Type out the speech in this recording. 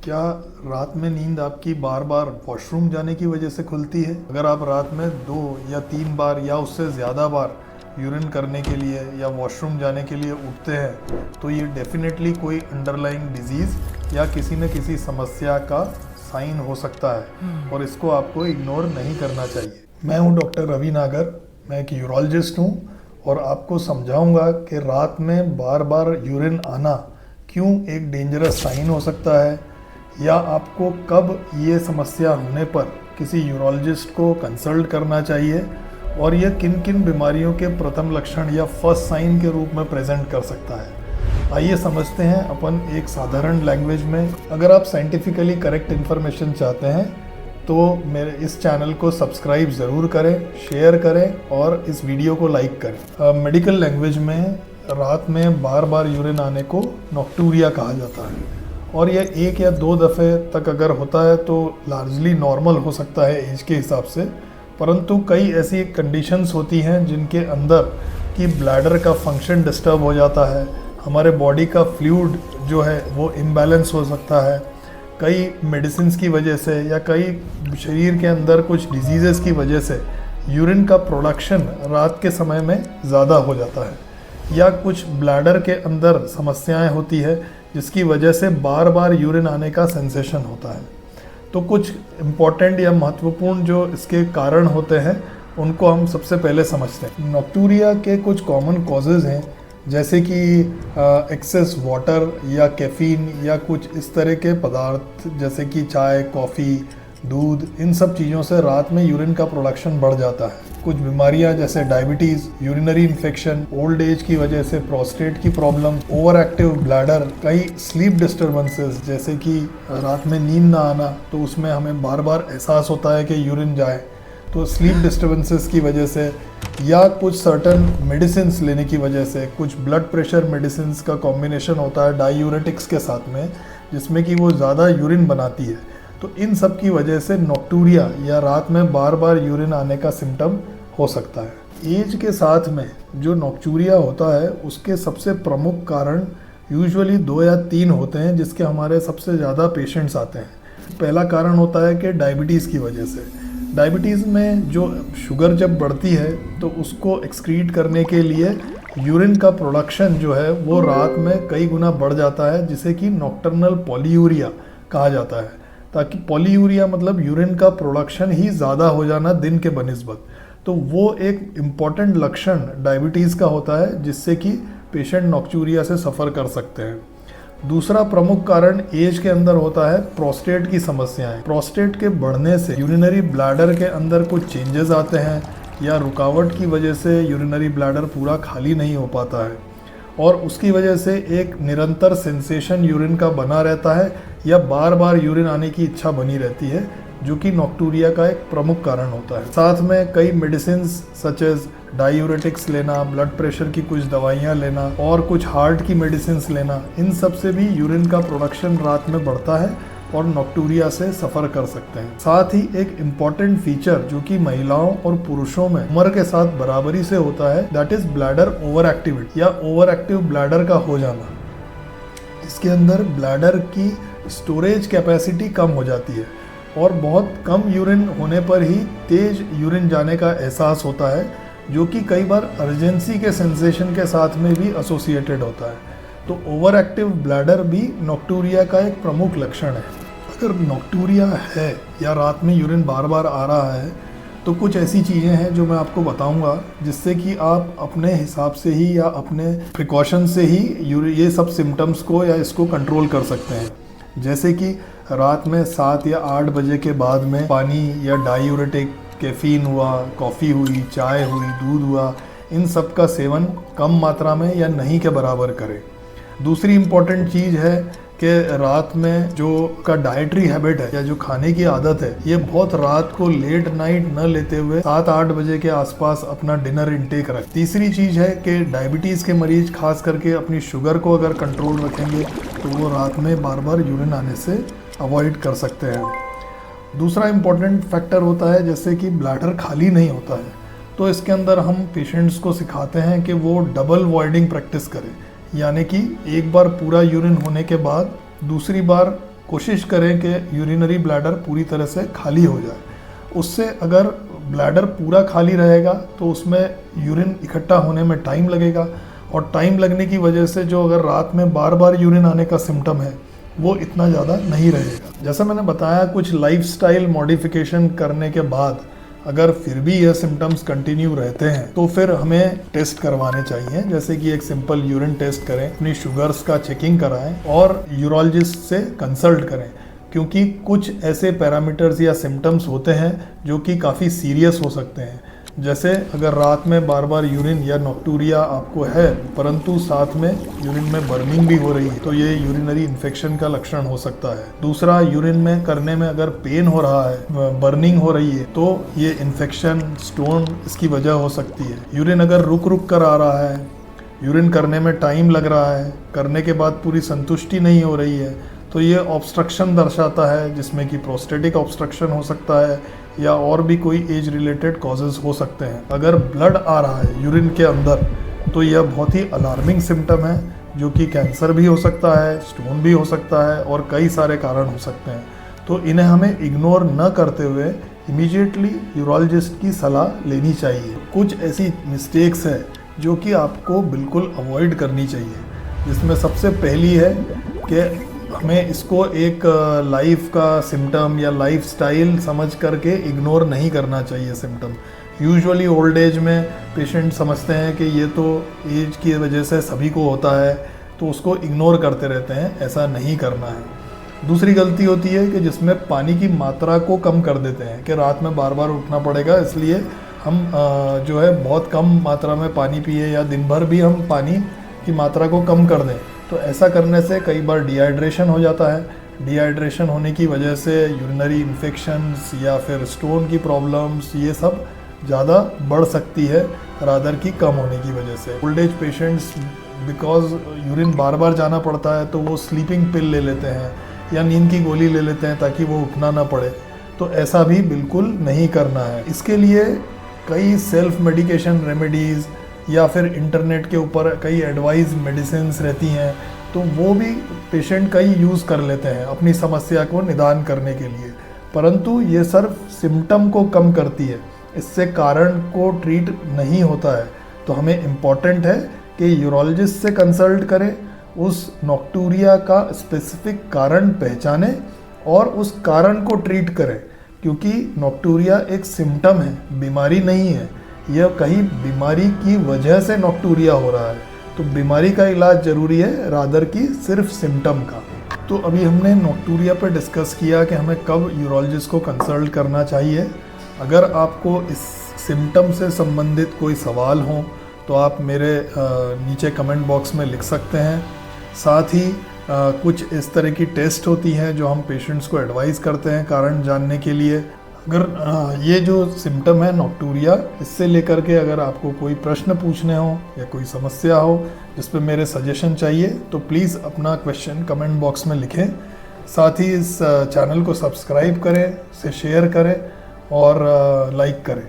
क्या रात में नींद आपकी बार बार वॉशरूम जाने की वजह से खुलती है? अगर आप रात में 2 या 3 बार या उससे ज़्यादा बार यूरिन करने के लिए या वॉशरूम जाने के लिए उठते हैं तो ये डेफिनेटली कोई अंडरलाइंग डिजीज़ या किसी न किसी समस्या का साइन हो सकता है और इसको आपको इग्नोर नहीं करना चाहिए। मैं हूँ डॉक्टर रवि नागर, मैं एक यूरोलॉजिस्ट हूँ और आपको समझाऊंगा कि रात में बार बार यूरिन आना क्यों एक डेंजरस साइन हो सकता है या आपको कब ये समस्या होने पर किसी यूरोलॉजिस्ट को कंसल्ट करना चाहिए और यह किन किन बीमारियों के प्रथम लक्षण या फर्स्ट साइन के रूप में प्रेजेंट कर सकता है। आइए समझते हैं अपन एक साधारण लैंग्वेज में। अगर आप साइंटिफिकली करेक्ट इन्फॉर्मेशन चाहते हैं तो मेरे इस चैनल को सब्सक्राइब ज़रूर करें, शेयर करें और इस वीडियो को लाइक करें। मेडिकल लैंग्वेज में रात में बार बार यूरिन आने को नॉक्टूरिया कहा जाता है और यह 1 या 2 दफ़े तक अगर होता है तो लार्जली नॉर्मल हो सकता है एज के हिसाब से, परंतु कई ऐसी कंडीशंस होती हैं जिनके अंदर कि ब्लैडर का फंक्शन डिस्टर्ब हो जाता है, हमारे बॉडी का फ्लूइड जो है वो इम्बैलेंस हो सकता है, कई मेडिसिन्स की वजह से या कई शरीर के अंदर कुछ डिजीज़ेस की वजह से यूरिन का प्रोडक्शन रात के समय में ज़्यादा हो जाता है या कुछ ब्लैडर के अंदर समस्याएं होती है जिसकी वजह से बार बार यूरिन आने का सेंसेशन होता है। तो कुछ इम्पॉर्टेंट या महत्वपूर्ण जो इसके कारण होते हैं उनको हम सबसे पहले समझते हैं। नॉक्टूरिया के कुछ कॉमन कॉजेज़ हैं जैसे कि एक्सेस वाटर या कैफीन या कुछ इस तरह के पदार्थ जैसे कि चाय, कॉफ़ी, दूध, इन सब चीज़ों से रात में यूरिन का प्रोडक्शन बढ़ जाता है। कुछ बीमारियां जैसे diabetes, urinary infection, old age की वजह से प्रोस्टेट की प्रॉब्लम, ओवर एक्टिव ब्लैडर, कई स्लीप डिस्टर्बेंसेस जैसे कि रात में नींद ना आना तो उसमें हमें बार बार एहसास होता है कि यूरिन जाए, तो स्लीप डिस्टर्बेंसेस की वजह से या कुछ सर्टन मेडिसिन्स लेने की वजह से, कुछ ब्लड प्रेशर मेडिसिन्स का कॉम्बिनेशन होता है डायूरेटिक्स के साथ में जिसमें कि वो ज़्यादा यूरिन बनाती है, तो इन सब की वजह से नॉक्टूरिया या रात में बार बार यूरिन आने का सिम्टम हो सकता है। एज के साथ में जो नॉक्टूरिया होता है उसके सबसे प्रमुख कारण यूजुअली 2 या 3 होते हैं जिसके हमारे सबसे ज़्यादा पेशेंट्स आते हैं। पहला कारण होता है कि डायबिटीज़ की वजह से। डायबिटीज़ में जो शुगर जब बढ़ती है तो उसको एक्सक्रीट करने के लिए यूरिन का प्रोडक्शन जो है वो रात में कई गुना बढ़ जाता है जिसे कि नॉक्टर्नल पॉलीयूरिया कहा जाता है। ताकि पॉलीयूरिया मतलब यूरिन का प्रोडक्शन ही ज़्यादा हो जाना दिन के बनिस्बत, तो वो एक इम्पॉर्टेंट लक्षण डायबिटीज़ का होता है जिससे कि पेशेंट नॉक्टूरिया से सफ़र कर सकते हैं। दूसरा प्रमुख कारण एज के अंदर होता है प्रोस्टेट की समस्याएं। प्रोस्टेट के बढ़ने से यूरिनरी ब्लैडर के अंदर कुछ चेंजेस आते हैं या रुकावट की वजह से यूरिनरी ब्लैडर पूरा खाली नहीं हो पाता है और उसकी वजह से एक निरंतर सेंसेशन यूरिन का बना रहता है या बार बार यूरिन आने की इच्छा बनी रहती है जो कि नॉक्टूरिया का एक प्रमुख कारण होता है। साथ में कई मेडिसिन्स सच एज डायूरेटिक्स लेना, ब्लड प्रेशर की कुछ दवाइयाँ लेना और कुछ हार्ट की मेडिसिन्स लेना, इन सब से भी यूरिन का प्रोडक्शन रात में बढ़ता है और नॉक्टूरिया से सफ़र कर सकते हैं। साथ ही एक इम्पॉर्टेंट फीचर जो कि महिलाओं और पुरुषों में उम्र के साथ बराबरी से होता है that is bladder over activity या ओवर एक्टिव ब्लैडर का हो जाना। इसके अंदर ब्लैडर की स्टोरेज कैपेसिटी कम हो जाती है और बहुत कम यूरिन होने पर ही तेज यूरिन जाने का एहसास होता है जो कि कई बार अर्जेंसी के सेंसेशन के साथ में भी एसोसिएटेड होता है। तो ओवर एक्टिव ब्लैडर भी नॉक्टूरिया का एक प्रमुख लक्षण है। अगर नॉक्टूरिया है या रात में यूरिन बार बार आ रहा है तो कुछ ऐसी चीज़ें हैं जो मैं आपको बताऊंगा जिससे कि आप अपने हिसाब से ही या अपने प्रिकॉशन से ही ये सब सिम्टम्स को या इसको कंट्रोल कर सकते हैं। जैसे कि रात में 7 या 8 बजे के बाद में पानी या डायूरेटिक, कैफीन हुआ, कॉफ़ी हुई, चाय हुई, दूध हुआ, इन सब का सेवन कम मात्रा में या नहीं के बराबर करें। दूसरी इम्पॉर्टेंट चीज़ है कि रात में जो का डाइटरी हैबिट है या जो खाने की आदत है ये बहुत रात को लेट नाइट न लेते हुए 7-8 बजे के आसपास अपना डिनर इंटेक रखें। तीसरी चीज़ है कि डायबिटीज़ के मरीज खास करके अपनी शुगर को अगर कंट्रोल रखेंगे तो वो रात में बार बार यूरिन आने से अवॉइड कर सकते हैं। दूसरा इम्पॉर्टेंट फैक्टर होता है जैसे कि ब्लैडर खाली नहीं होता है तो इसके अंदर हम पेशेंट्स को सिखाते हैं कि वो डबल वॉइडिंग प्रैक्टिस करें, यानी कि एक बार पूरा यूरिन होने के बाद दूसरी बार कोशिश करें कि यूरिनरी ब्लैडर पूरी तरह से खाली हो जाए। उससे अगर ब्लैडर पूरा खाली रहेगा तो उसमें यूरिन इकट्ठा होने में टाइम लगेगा, और टाइम लगने की वजह से जो अगर रात में बार बार यूरिन आने का सिम्टम है वो इतना ज़्यादा नहीं रहेगा। जैसा मैंने बताया, कुछ लाइफस्टाइल मॉडिफिकेशन करने के बाद अगर फिर भी यह सिम्टम्स कंटिन्यू रहते हैं तो फिर हमें टेस्ट करवाने चाहिए। जैसे कि एक सिंपल यूरिन टेस्ट करें, अपनी शुगर्स का चेकिंग कराएं और यूरोलॉजिस्ट से कंसल्ट करें, क्योंकि कुछ ऐसे पैरामीटर्स या सिम्टम्स होते हैं जो कि काफ़ी सीरियस हो सकते हैं। जैसे अगर रात में बार बार यूरिन या नॉक्टूरिया आपको है परंतु साथ में यूरिन में बर्निंग भी हो रही है, तो ये यूरिनरी इन्फेक्शन का लक्षण हो सकता है। दूसरा, यूरिन में करने में अगर पेन हो रहा है, बर्निंग हो रही है, तो ये इन्फेक्शन, स्टोन इसकी वजह हो सकती है। यूरिन अगर रुक रुक कर आ रहा है, यूरिन करने में टाइम लग रहा है, करने के बाद पूरी संतुष्टि नहीं हो रही है, तो ये ऑब्स्ट्रक्शन दर्शाता है, जिसमें कि प्रोस्टेटिक ऑब्स्ट्रक्शन हो सकता है या और भी कोई एज रिलेटेड कॉजेज़ हो सकते हैं। अगर ब्लड आ रहा है यूरिन के अंदर तो यह बहुत ही अलार्मिंग सिम्टम है, जो कि कैंसर भी हो सकता है, स्टोन भी हो सकता है और कई सारे कारण हो सकते हैं। तो इन्हें हमें इग्नोर न करते हुए इमीडिएटली यूरोलॉजिस्ट की सलाह लेनी चाहिए। कुछ ऐसी मिस्टेक्स है जो कि आपको बिल्कुल अवॉइड करनी चाहिए, जिसमें सबसे पहली है कि हमें इसको एक लाइफ का सिम्टम या लाइफ स्टाइल समझ करके इग्नोर नहीं करना चाहिए सिम्टम। यूजुअली ओल्ड एज में पेशेंट समझते हैं कि ये तो एज की वजह से सभी को होता है, तो उसको इग्नोर करते रहते हैं। ऐसा नहीं करना है। दूसरी गलती होती है कि जिसमें पानी की मात्रा को कम कर देते हैं कि रात में बार बार उठना पड़ेगा, इसलिए हम जो है बहुत कम मात्रा में पानी पिए या दिन भर भी हम पानी की मात्रा को कम कर दें। तो ऐसा करने से कई बार डिहाइड्रेशन हो जाता है। डिहाइड्रेशन होने की वजह से यूरिनरी इन्फेक्शंस या फिर स्टोन की प्रॉब्लम्स ये सब ज़्यादा बढ़ सकती है रादर की कम होने की वजह से। Old age patients because urine बार बार जाना पड़ता है तो वो स्लीपिंग पिल ले लेते हैं या नींद की गोली ले लेते हैं ताकि वो उठना ना पड़े, तो ऐसा भी बिल्कुल नहीं करना है। इसके लिए कई सेल्फ मेडिकेशन रेमेडीज़ या फिर इंटरनेट के ऊपर कई एडवाइस मेडिसिन्स रहती हैं, तो वो भी पेशेंट कई यूज़ कर लेते हैं अपनी समस्या को निदान करने के लिए, परंतु ये सिर्फ सिम्टम को कम करती है, इससे कारण को ट्रीट नहीं होता है। तो हमें इम्पॉर्टेंट है कि यूरोलॉजिस्ट से कंसल्ट करें, उस नॉक्टूरिया का स्पेसिफिक कारण पहचानें और उस कारण को ट्रीट करें, क्योंकि नॉक्टूरिया एक सिम्टम है, बीमारी नहीं है। यह कहीं बीमारी की वजह से नॉक्टूरिया हो रहा है, तो बीमारी का इलाज जरूरी है रादर की सिर्फ सिम्टम का। तो अभी हमने नॉक्टूरिया पर डिस्कस किया कि हमें कब यूरोलॉजिस्ट को कंसल्ट करना चाहिए। अगर आपको इस सिम्टम से संबंधित कोई सवाल हो तो आप मेरे नीचे कमेंट बॉक्स में लिख सकते हैं। साथ ही कुछ इस तरह की टेस्ट होती हैं जो हम पेशेंट्स को एडवाइस करते हैं कारण जानने के लिए। अगर ये जो सिम्टम है नॉक्टूरिया, इससे लेकर के अगर आपको कोई प्रश्न पूछने हो या कोई समस्या हो जिस पे मेरे सजेशन चाहिए तो प्लीज़ अपना क्वेश्चन कमेंट बॉक्स में लिखें। साथ ही इस चैनल को सब्सक्राइब करें, इसे शेयर करें और लाइक करें।